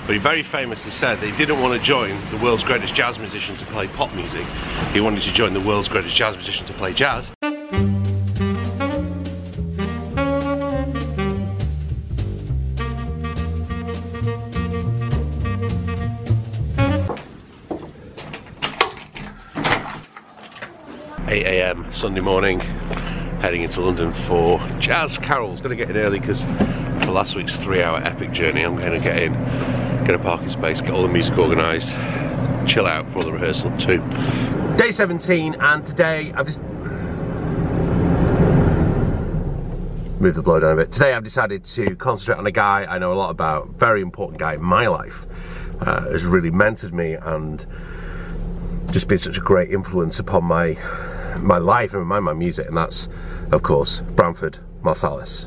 but he very famously said that he didn't want to join the world's greatest jazz musician to play pop music. He wanted to join the world's greatest jazz musician to play jazz. 8 AM Sunday morning, heading into London for Jazz Carols. Going to get in early because for last week's 3-hour epic journey I'm going to get in, get a parking space, get all the music organised, chill out for the rehearsal too. Day 17, and today I've just move the blow down a bit. Today I've decided to concentrate on a guy I know a lot about, very important guy in my life, has really mentored me and just been such a great influence upon my life and my music, and that's of course Branford Marsalis.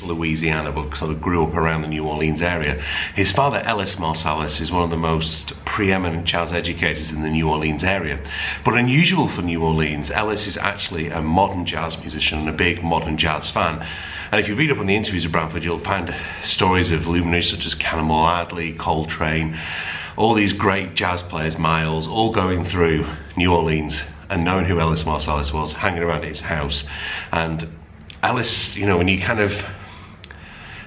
Louisiana, but sort of grew up around the New Orleans area. His father, Ellis Marsalis, is one of the most preeminent jazz educators in the New Orleans area. But unusual for New Orleans, Ellis is actually a modern jazz musician and a big modern jazz fan. And if you read up on the interviews of Branford, you'll find stories of luminaries such as Canon G7X, Coltrane, all these great jazz players, Miles, all going through New Orleans and knowing who Ellis Marsalis was, hanging around at his house. And Ellis, you know, when you kind of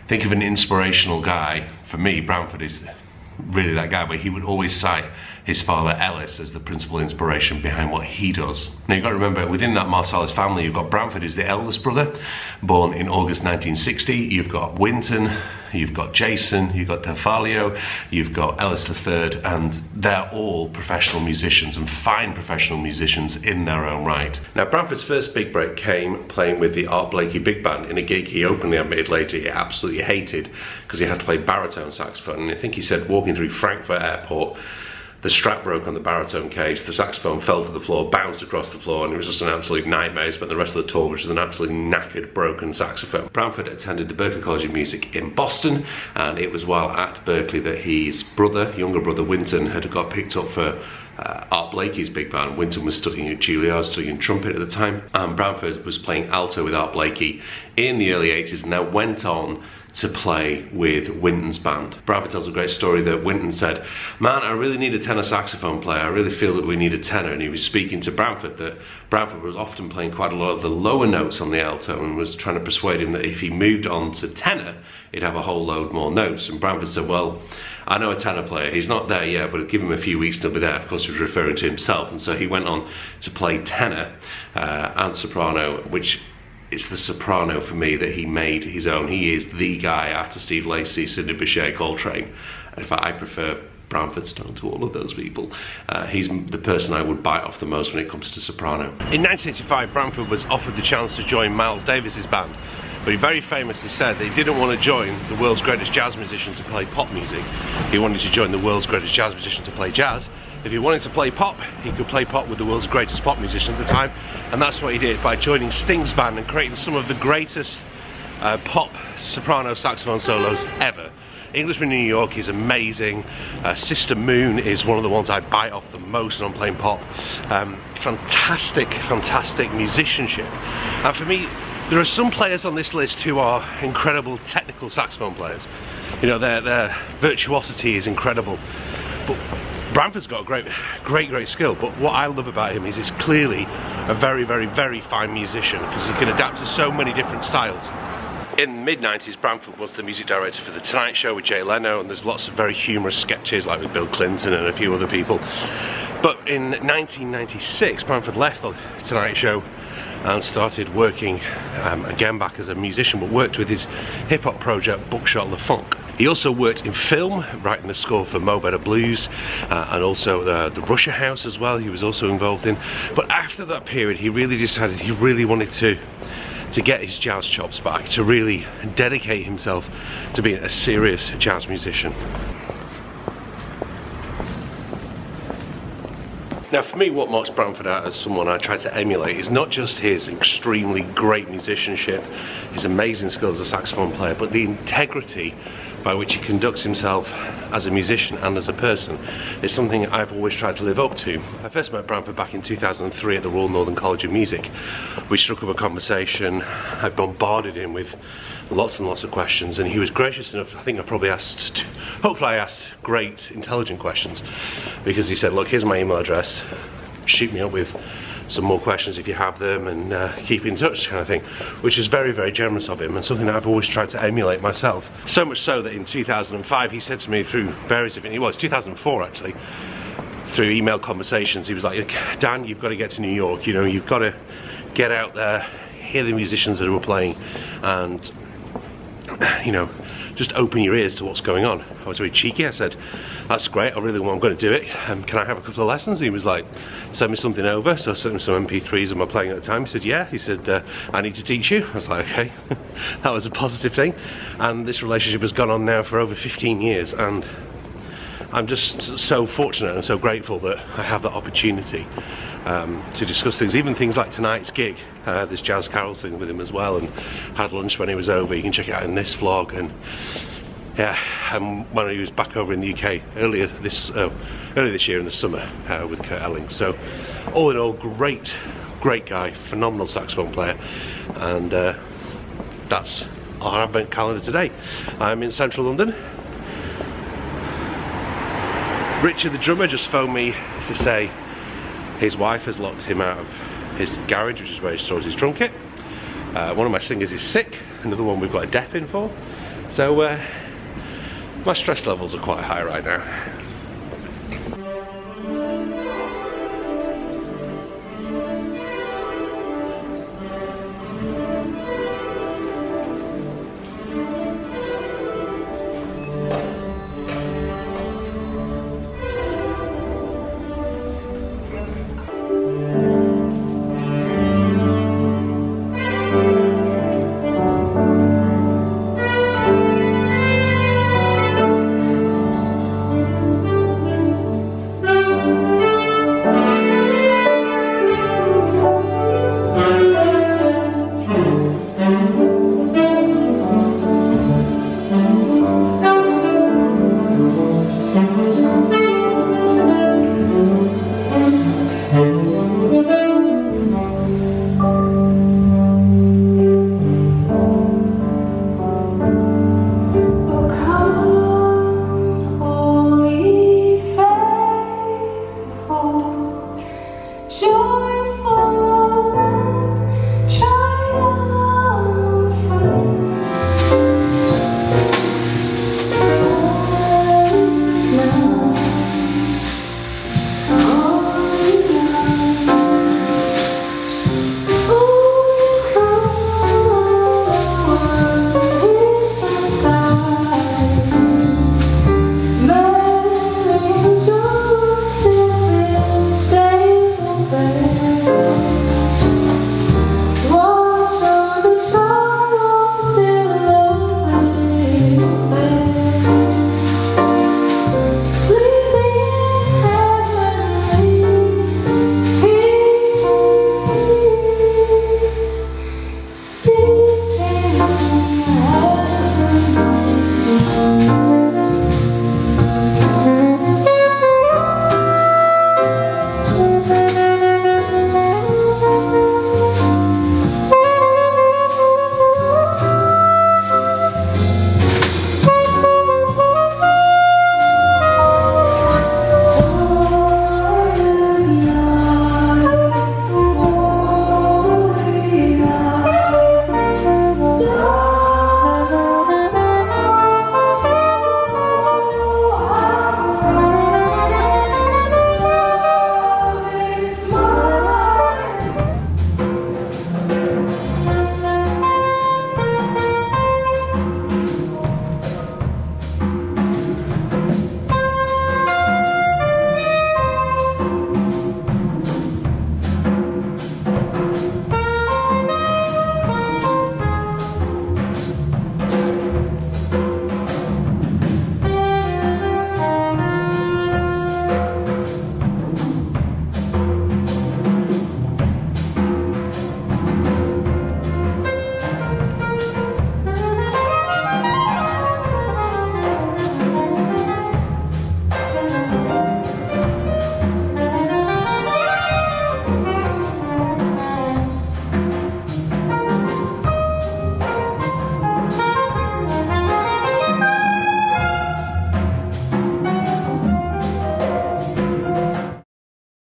think of an inspirational guy, for me, Branford is really that guy, but he would always cite his father Ellis as the principal inspiration behind what he does. Now you've got to remember, within that Marsalis family, you've got Branford, who's the eldest brother, born in August 1960. You've got Winton, you've got Jason, you've got Telfalio, you've got Ellis III, and they're all professional musicians, and fine professional musicians in their own right. Now Branford's first big break came playing with the Art Blakey Big Band in a gig he openly admitted later he absolutely hated because he had to play baritone saxophone. And I think he said walking through Frankfurt airport, the strap broke on the baritone case, the saxophone fell to the floor, bounced across the floor, and it was just an absolute nightmare. He spent the rest of the tour, which was an absolutely knackered, broken saxophone. Branford attended the Berklee College of Music in Boston, and it was while at Berklee that his brother, younger brother Winton, had got picked up for Art Blakey's big band. Winton was studying at Juilliard, studying trumpet at the time, and Branford was playing alto with Art Blakey in the early 80s, and then went on to play with Winton's band. Branford tells a great story that Winton said, "Man, I really need a tenor saxophone player. I really feel that we need a tenor." And he was speaking to Branford that Branford was often playing quite a lot of the lower notes on the alto, and was trying to persuade him that if he moved on to tenor, he'd have a whole load more notes. And Branford said, "Well, I know a tenor player. He's not there yet, but give him a few weeks to be there." Of course, he was referring to himself. And so he went on to play tenor and soprano, which it's the soprano for me that he made his own. He is the guy after Steve Lacy, Sidney Bechet, Coltrane. In fact, I prefer Branford's tone to all of those people. He's the person I would bite off the most when it comes to soprano. In 1985, Branford was offered the chance to join Miles Davis's band, but he very famously said that he didn't want to join the world's greatest jazz musician to play pop music. He wanted to join the world's greatest jazz musician to play jazz. If he wanted to play pop, he could play pop with the world's greatest pop musician at the time, and that's what he did by joining Sting's band and creating some of the greatest pop soprano saxophone solos ever. Englishman in New York is amazing. Sister Moon is one of the ones I bite off the most when I'm playing pop. Fantastic, fantastic musicianship. And for me, there are some players on this list who are incredible technical saxophone players. You know, their virtuosity is incredible. But Branford's got a great skill, but what I love about him is he's clearly a very, very, very fine musician because he can adapt to so many different styles. In the mid-90s, Branford was the music director for The Tonight Show with Jay Leno, and there's lots of very humorous sketches like with Bill Clinton and a few other people. But in 1996, Branford left The Tonight Show and started working again back as a musician, but worked with his hip-hop project Buckshot Le Funk. He also worked in film, writing the score for Mo Better Blues, and also the Russia House as well, he was also involved in. But after that period, he really decided he really wanted to get his jazz chops back, to really dedicate himself to being a serious jazz musician. Now for me, what marks Branford out as someone I try to emulate is not just his extremely great musicianship, his amazing skills as a saxophone player, but the integrity by which he conducts himself as a musician and as a person is something I've always tried to live up to. I first met Branford back in 2003 at the Royal Northern College of Music. We struck up a conversation. I bombarded him with lots and lots of questions, and he was gracious enough. I think I probably asked, hopefully I asked great, intelligent questions, because he said, look, here's my email address, shoot me up with some more questions if you have them, and keep in touch, kind of thing, which is very, very generous of him, and something that I've always tried to emulate myself. So much so that in 2005 he said to me through various different, well, it's 2004 actually, through email conversations, he was like, Dan, you've got to get to New York, you know, you've got to get out there, hear the musicians that are playing, and you know, just open your ears to what's going on. I was very cheeky. I said, that's great, I really want, I'm going to do it. Can I have a couple of lessons? And he was like, send me something over. So I sent him some MP3s of my playing at the time. He said, yeah. He said, I need to teach you. I was like, okay. That was a positive thing. And this relationship has gone on now for over 15 years. And I'm just so fortunate and so grateful that I have that opportunity to discuss things, even things like tonight's gig. There's jazz carols thing with him as well, and had lunch when he was over. You can check it out in this vlog. And yeah, when he was back over in the UK earlier this year in the summer with Kurt Elling. So all in all, great guy, phenomenal saxophone player, and that's our advent calendar today. I'm in central London. Richard the drummer just phoned me to say his wife has locked him out of his garage, which is where he stores his drum kit. One of my singers is sick, another one we've got a dep in for. So my stress levels are quite high right now.